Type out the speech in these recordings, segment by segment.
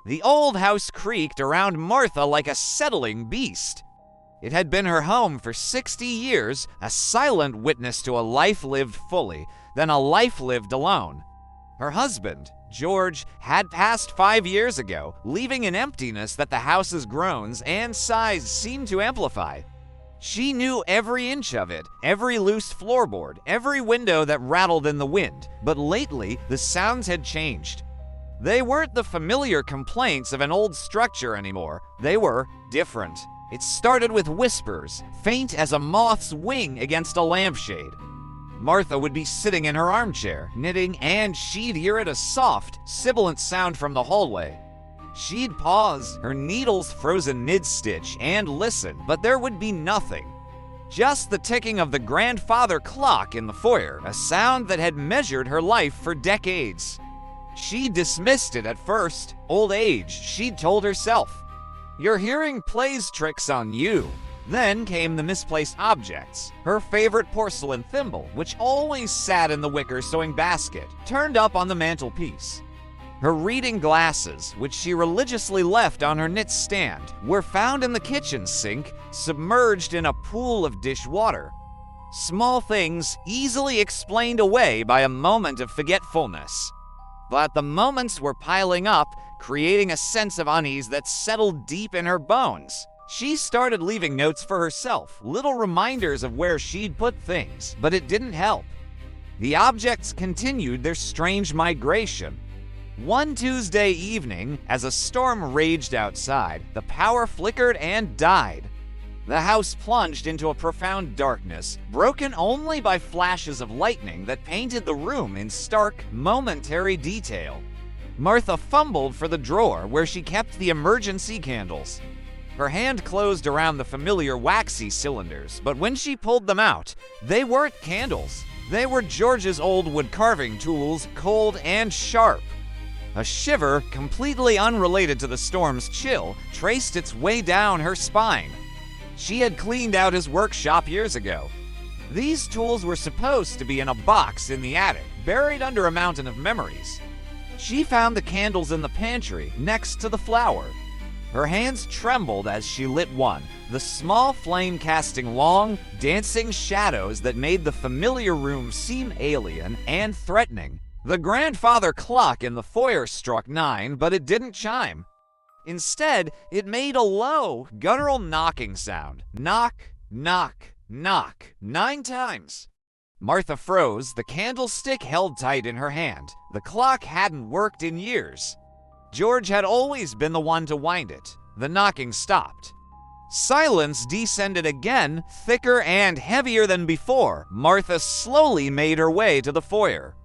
The old house creaked around Martha like a settling beast. It had been her home for 60 years, a silent witness to a life lived fully, then a life lived alone. Her husband, George, had passed 5 years ago, leaving an emptiness that the house's groans and sighs seemed to amplify. She knew every inch of it, every loose floorboard, every window that rattled in the wind, but lately the sounds had changed. They weren't the familiar complaints of an old structure anymore. They were different. It started with whispers, faint as a moth's wing against a lampshade. Martha would be sitting in her armchair, knitting, and she'd hear it, a soft, sibilant sound from the hallway. She'd pause, her needles frozen mid-stitch, and listen, but there would be nothing. Just the ticking of the grandfather clock in the foyer, a sound that had measured her life for decades. She dismissed it at first. Old age, she'd told herself. Your hearing plays tricks on you. Then came the misplaced objects. Her favorite porcelain thimble, which always sat in the wicker sewing basket, turned up on the mantelpiece. Her reading glasses, which she religiously left on her knit stand, were found in the kitchen sink, submerged in a pool of dishwater. Small things easily explained away by a moment of forgetfulness. But the moments were piling up, creating a sense of unease that settled deep in her bones. She started leaving notes for herself, little reminders of where she'd put things, but it didn't help. The objects continued their strange migration. One Tuesday evening, as a storm raged outside, the power flickered and died. The house plunged into a profound darkness, broken only by flashes of lightning that painted the room in stark, momentary detail. Martha fumbled for the drawer where she kept the emergency candles. Her hand closed around the familiar waxy cylinders, but when she pulled them out, they weren't candles. They were George's old wood carving tools, cold and sharp. A shiver, completely unrelated to the storm's chill, traced its way down her spine. She had cleaned out his workshop years ago. These tools were supposed to be in a box in the attic, buried under a mountain of memories. She found the candles in the pantry, next to the flower. Her hands trembled as she lit one, the small flame casting long, dancing shadows that made the familiar room seem alien and threatening. The grandfather clock in the foyer struck 9, but it didn't chime. Instead, it made a low, guttural knocking sound. Knock, knock, knock, 9 times. Martha froze, the candlestick held tight in her hand. The clock hadn't worked in years. George had always been the one to wind it. The knocking stopped. Silence descended again, thicker and heavier than before. Martha slowly made her way to the foyer.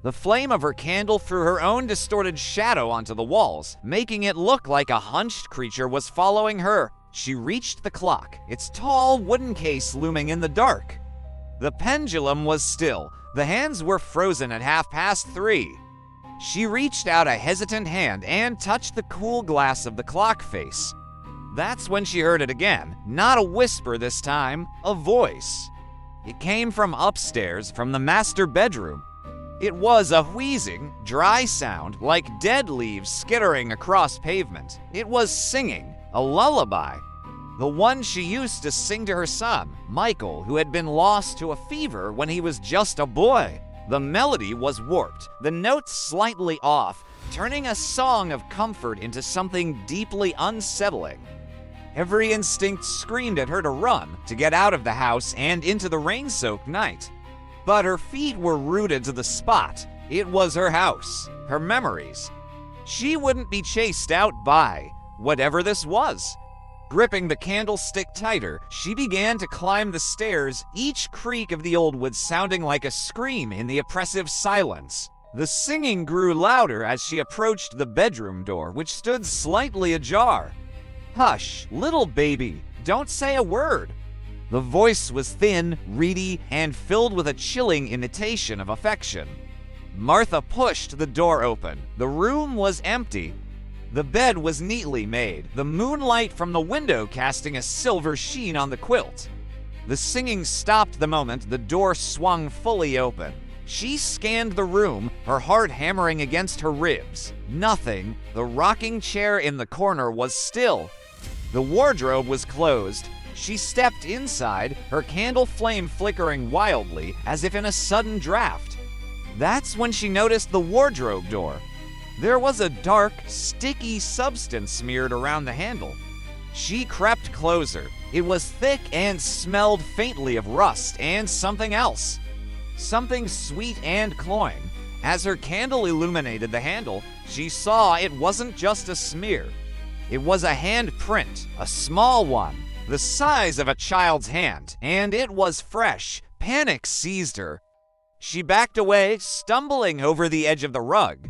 The flame of her candle threw her own distorted shadow onto the walls, making it look like a hunched creature was following her. She reached the clock, its tall wooden case looming in the dark. The pendulum was still. The hands were frozen at 3:30. She reached out a hesitant hand and touched the cool glass of the clock face. That's when she heard it again. Not a whisper this time, a voice. It came from upstairs, from the master bedroom. It was a wheezing, dry sound, like dead leaves skittering across pavement. It was singing, a lullaby. The one she used to sing to her son, Michael, who had been lost to a fever when he was just a boy. The melody was warped, the notes slightly off, turning a song of comfort into something deeply unsettling. Every instinct screamed at her to run, to get out of the house and into the rain-soaked night. But her feet were rooted to the spot. It was her house, her memories. She wouldn't be chased out by whatever this was. Gripping the candlestick tighter, she began to climb the stairs, each creak of the old wood sounding like a scream in the oppressive silence. The singing grew louder as she approached the bedroom door, which stood slightly ajar. "Hush, little baby, don't say a word." The voice was thin, reedy, and filled with a chilling imitation of affection. Martha pushed the door open. The room was empty. The bed was neatly made, the moonlight from the window casting a silver sheen on the quilt. The singing stopped the moment the door swung fully open. She scanned the room, her heart hammering against her ribs. Nothing. The rocking chair in the corner was still. The wardrobe was closed. She stepped inside, her candle flame flickering wildly as if in a sudden draft. That's when she noticed the wardrobe door. There was a dark, sticky substance smeared around the handle. She crept closer. It was thick and smelled faintly of rust and something else. Something sweet and cloying. As her candle illuminated the handle, she saw it wasn't just a smear. It was a handprint, a small one, the size of a child's hand, and it was fresh. Panic seized her. She backed away, stumbling over the edge of the rug.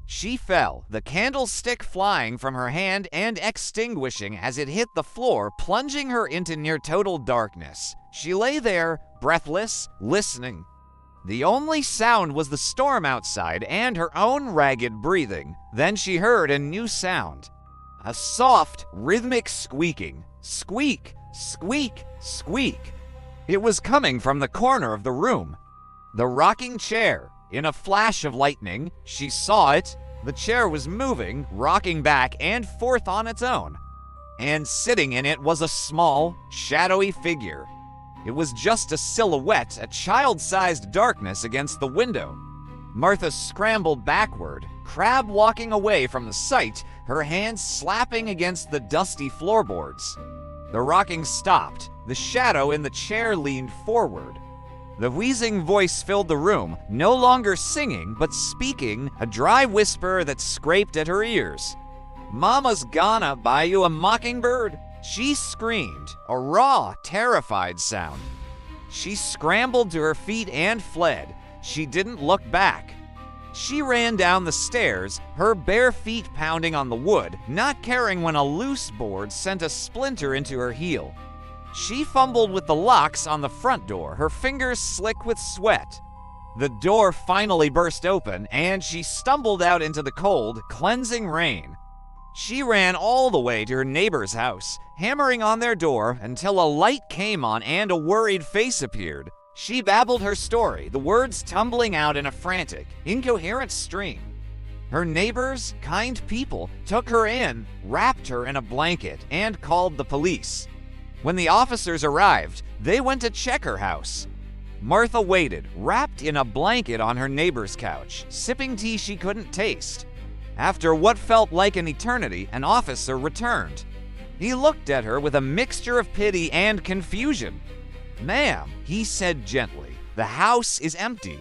She fell, the candlestick flying from her hand and extinguishing as it hit the floor, plunging her into near total darkness. She lay there, breathless, listening. The only sound was the storm outside and her own ragged breathing. Then she heard a new sound. A soft, rhythmic squeaking. Squeak, squeak, squeak. It was coming from the corner of the room. The rocking chair. In a flash of lightning, she saw it. The chair was moving, rocking back and forth on its own. And sitting in it was a small, shadowy figure. It was just a silhouette, a child-sized darkness against the window. Martha scrambled backward, crab walking away from the sight, her hands slapping against the dusty floorboards. The rocking stopped. The shadow in the chair leaned forward. The wheezing voice filled the room, no longer singing, but speaking, a dry whisper that scraped at her ears. "Mama's gonna buy you a mockingbird." She screamed, a raw, terrified sound. She scrambled to her feet and fled. She didn't look back. She ran down the stairs, her bare feet pounding on the wood, not caring when a loose board sent a splinter into her heel. She fumbled with the locks on the front door, her fingers slick with sweat. The door finally burst open, and she stumbled out into the cold, cleansing rain. She ran all the way to her neighbor's house, hammering on their door until a light came on and a worried face appeared. She babbled her story, the words tumbling out in a frantic, incoherent stream. Her neighbors, kind people, took her in, wrapped her in a blanket, and called the police. When the officers arrived, they went to check her house. Martha waited, wrapped in a blanket on her neighbor's couch, sipping tea she couldn't taste. After what felt like an eternity, an officer returned. He looked at her with a mixture of pity and confusion. "Ma'am," he said gently, "the house is empty.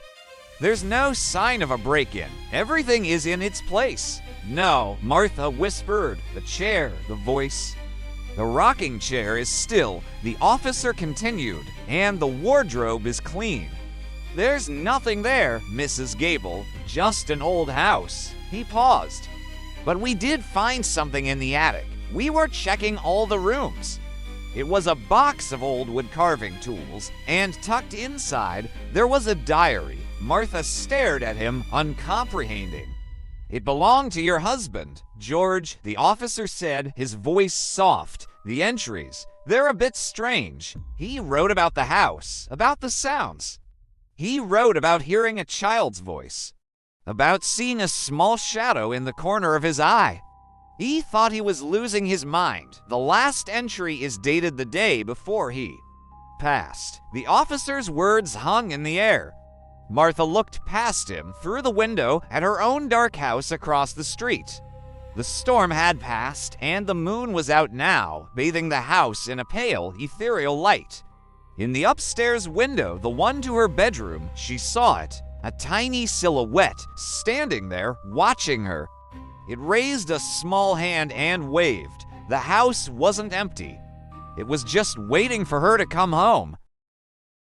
There's no sign of a break-in. Everything is in its place." "No," Martha whispered, the chair, the voice. "The rocking chair is still," the officer continued, "and the wardrobe is clean." "There's nothing there, Mrs. Gable, just an old house." He paused. "But we did find something in the attic. We were checking all the rooms." It was a box of old wood carving tools, and tucked inside, there was a diary. Martha stared at him, uncomprehending. "It belonged to your husband, George," the officer said, his voice soft. "The entries, they're a bit strange. He wrote about the house, about the sounds. He wrote about hearing a child's voice, about seeing a small shadow in the corner of his eye. He thought he was losing his mind. The last entry is dated the day before he passed." The officer's words hung in the air. Martha looked past him, through the window, at her own dark house across the street. The storm had passed, and the moon was out now, bathing the house in a pale, ethereal light. In the upstairs window, the one to her bedroom, she saw it, a tiny silhouette, standing there, watching her. It raised a small hand and waved. The house wasn't empty. It was just waiting for her to come home.